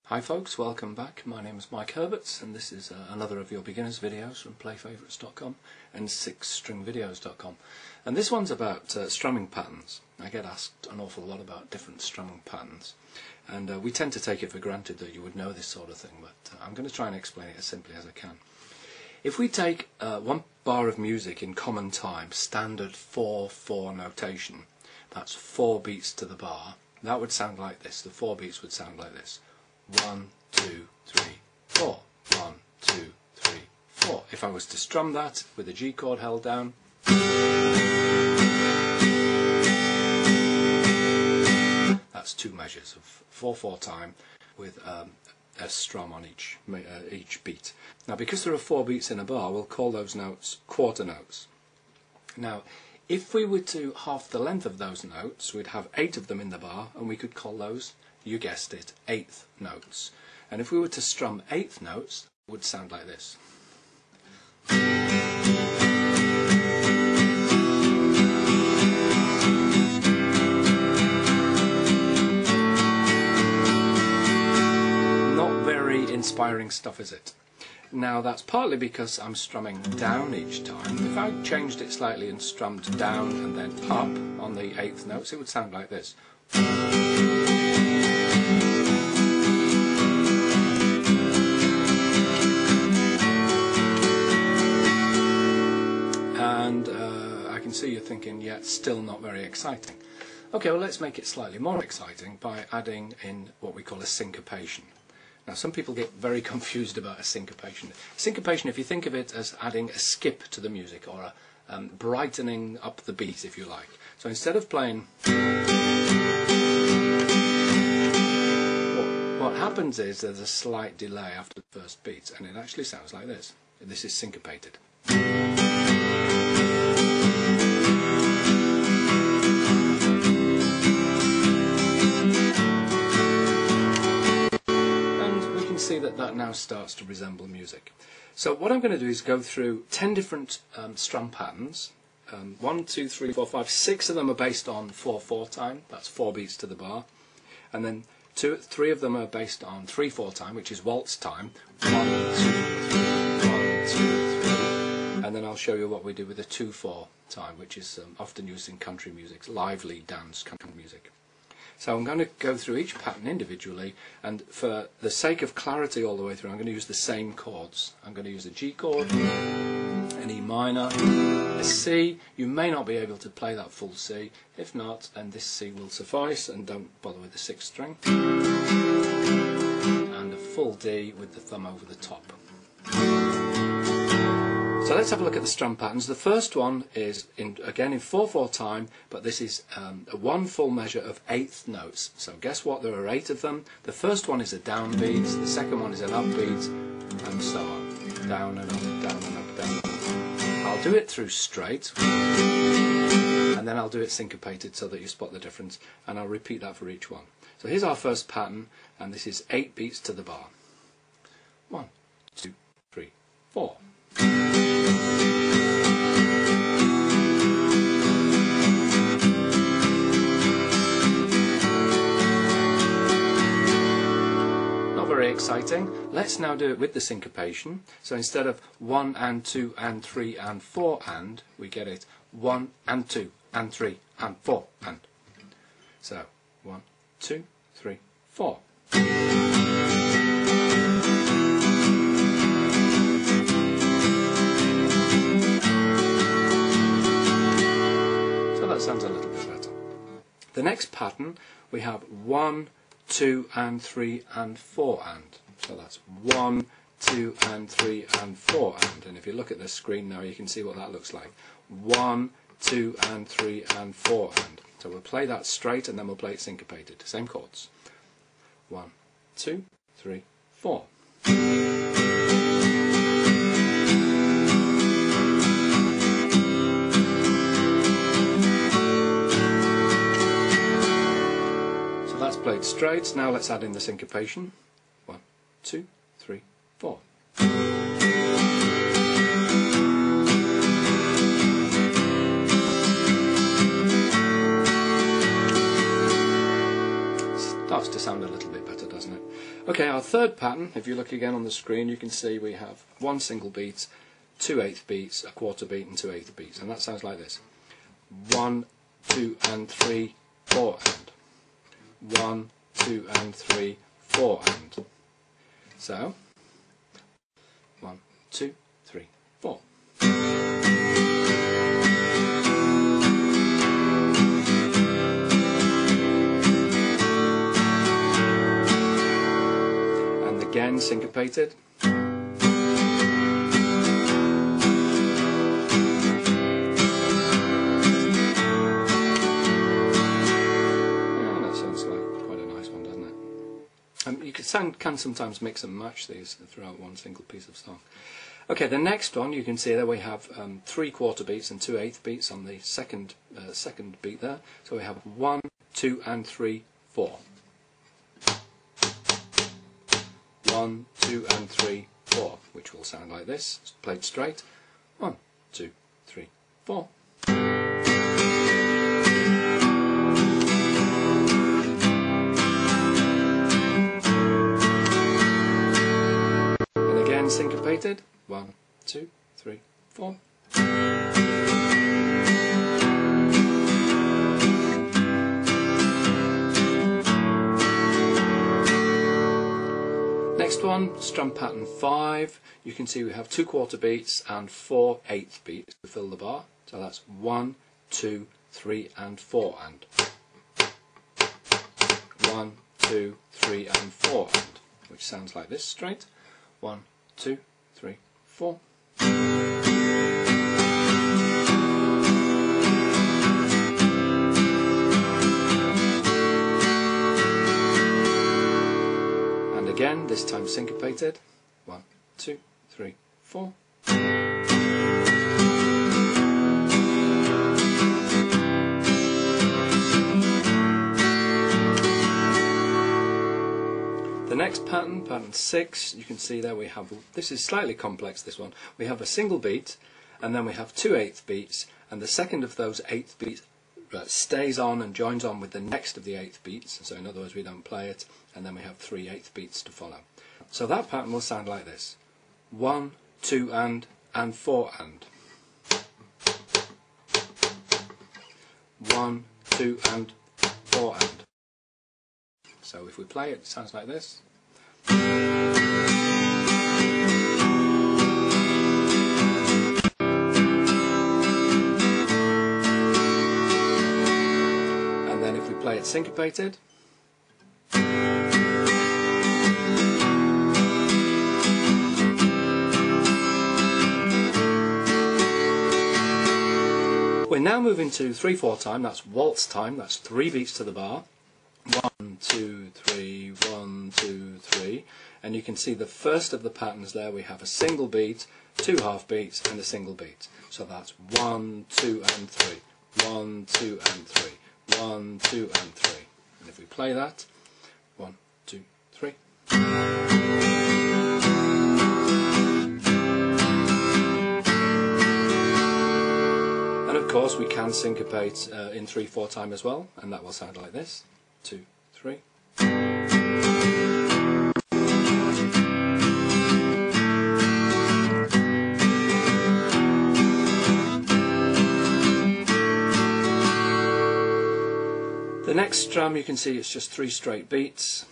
Hi folks, welcome back. My name is Mike Herberts and this is another of your beginners videos from playfavourites.com and sixstringvideos.com. And this one's about strumming patterns. I get asked an awful lot about different strumming patterns, and we tend to take it for granted that you would know this sort of thing, but I'm going to try and explain it as simply as I can. If we take one bar of music in common time, standard 4/4 notation, that's 4 beats to the bar, that would sound like this. The 4 beats would sound like this. 1, 2, 3, 4. 1, 2, 3, 4. If I was to strum that with a G chord held down, that's 2 measures of 4/4 time with a strum on each beat. Now, because there are 4 beats in a bar, we'll call those notes quarter notes. Now, if we were to half the length of those notes, we'd have 8 of them in the bar, and we could call those, you guessed it, 8th notes. And if we were to strum 8th notes, it would sound like this. Not very inspiring stuff, is it? Now, that's partly because I'm strumming down each time. If I changed it slightly and strummed down and then up on the 8th notes, it would sound like this. And I can see you're thinking, yeah, it's still not very exciting. Okay, well, let's make it slightly more exciting by adding in what we call a syncopation. Now, some people get very confused about a syncopation. Syncopation, if you think of it as adding a skip to the music, or a brightening up the beat, if you like. So instead of playing, what happens is there's a slight delay after the first beat, and it actually sounds like this. This is syncopated. See that now starts to resemble music. So what I'm going to do is go through 10 different strum patterns. 1, 2, 3, 4, 5, 6 of them are based on 4/4 time, that's 4 beats to the bar, and then 3 of them are based on 3/4 time, which is waltz time. 1, 2, 3, 1, 2, 3, and then I'll show you what we do with the 2/4 time, which is often used in country music, lively dance country music. So I'm going to go through each pattern individually, and for the sake of clarity all the way through, I'm going to use the same chords. I'm going to use a G chord, an E minor, a C. You may not be able to play that full C. If not, then this C will suffice, and don't bother with the 6th string. And a full D with the thumb over the top. So let's have a look at the strum patterns. The first one is again in 4/4 time, but this is a 1 full measure of 8th notes. So guess what? There are 8 of them. The first one is a downbeat, the second one is an upbeat, and so on. Down and up, down and up, down and up. I'll do it through straight, and then I'll do it syncopated so that you spot the difference, and I'll repeat that for each one. So here's our first pattern, and this is 8 beats to the bar. 1, 2, 3, 4. Very exciting. Let's now do it with the syncopation. So instead of 1 and 2 and 3 and 4 and, we get it 1 and 2 and 3 and 4 and. So 1, 2, 3, 4. So that sounds a little bit better. The next pattern, we have 1, 2 and 3 and 4 and. So that's 1, 2 and 3 and 4 and if you look at the screen now, you can see what that looks like. 1, 2 and 3 and 4 and. So we'll play that straight, and then we'll play it syncopated. Same chords. 1, 2, 3, 4. Played straight. Now let's add in the syncopation. 1, 2, 3, 4. Starts to sound a little bit better, doesn't it? Okay, our third pattern, if you look again on the screen, you can see we have one single beat, 2 8th beats, a quarter beat and 2 8th beats, and that sounds like this. 1, 2 and 3, 4 and 1, 2 and 3, 4 and. So 1, 2, 3, 4. And again syncopated. You can sometimes mix and match these throughout one single piece of song. Okay, the next one, you can see there we have 3 quarter beats and 2 8th beats on the second beat there. So we have 1, 2 and 3, 4. 1, 2 and 3, 4, which will sound like this, played straight. 1, 2, 3, 4. Syncopated. 1, 2, 3, 4. Next one, strum pattern 5. You can see we have 2 quarter beats and 4 8th beats to fill the bar. So that's 1, 2, 3 and 4 and. 1, 2, 3 and 4 and, which sounds like this straight. 1, 2, 3, 4. And again, this time syncopated. 1, 2, 3, 4. The next pattern, pattern 6, you can see there we have, this is slightly complex, this one. We have a single beat, and then we have 2 8th beats, and the second of those 8th beats stays on and joins on with the next of the 8th beats, so in other words we don't play it, and then we have 3 8th beats to follow. So that pattern will sound like this. 1, 2 and 4 and. 1, 2 and 4 and. So if we play it, it sounds like this. And then if we play it syncopated. We're now moving to 3/4 time, that's waltz time, that's 3 beats to the bar. 1, 2, 3, 1, 2, 3, and you can see the first of the patterns there we have a single beat, 2 half beats and a single beat. So that's 1, 2 and 3, 1, 2 and 3, 1, 2 and 3. And if we play that, 1, 2, 3. And of course we can syncopate in 3/4 time as well, and that will sound like this. 2, 3. The next strum, you can see it's just 3 straight beats,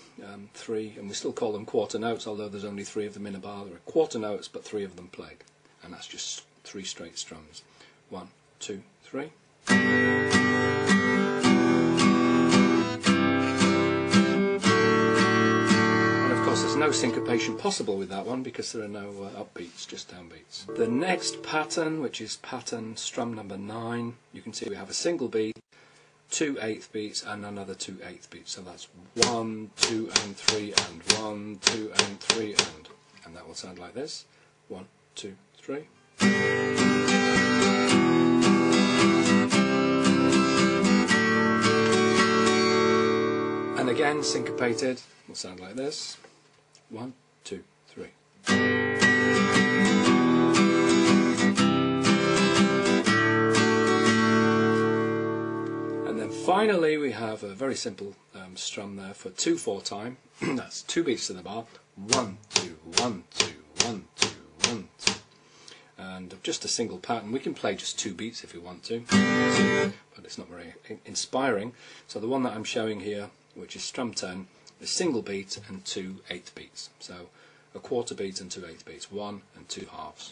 3, and we still call them quarter notes, although there's only 3 of them in a bar. There are quarter notes, but 3 of them played, and that's just 3 straight strums. 1, 2, 3. There's no syncopation possible with that one because there are no upbeats, just downbeats. The next pattern, which is pattern strum number 9, you can see we have a single beat, 2 8th beats and another 2 8th beats. So that's 1, 2 and 3 and 1, 2 and 3 and that will sound like this. 1, 2, 3. And again, syncopated, will sound like this. 1, 2, 3. And then finally we have a very simple strum there for 2/4 time, That's 2 beats to the bar. 1, 2, 1, 2, 1, 2, 1, 2. And just a single pattern. We can play just 2 beats if we want to, but it's not very inspiring. So the one that I'm showing here, which is strum 10, is single beat and 2 8 beats. So a quarter beat and 2 8 beats. 1 and 2 halves.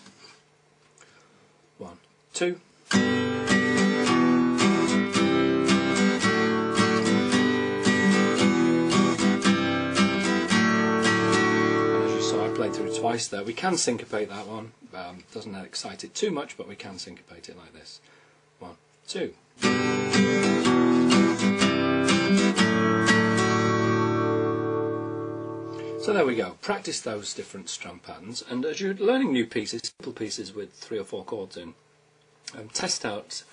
1, 2. Played through twice there. We can syncopate that one. Doesn't excite it too much, but we can syncopate it like this. 1, 2. So there we go. Practice those different strum patterns, and as you're learning new pieces, simple pieces with 3 or 4 chords in, test out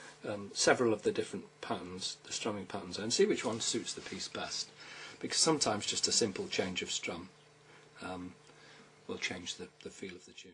several of the different patterns, the strumming patterns, and see which one suits the piece best. Because sometimes just a simple change of strum will change the feel of the tune.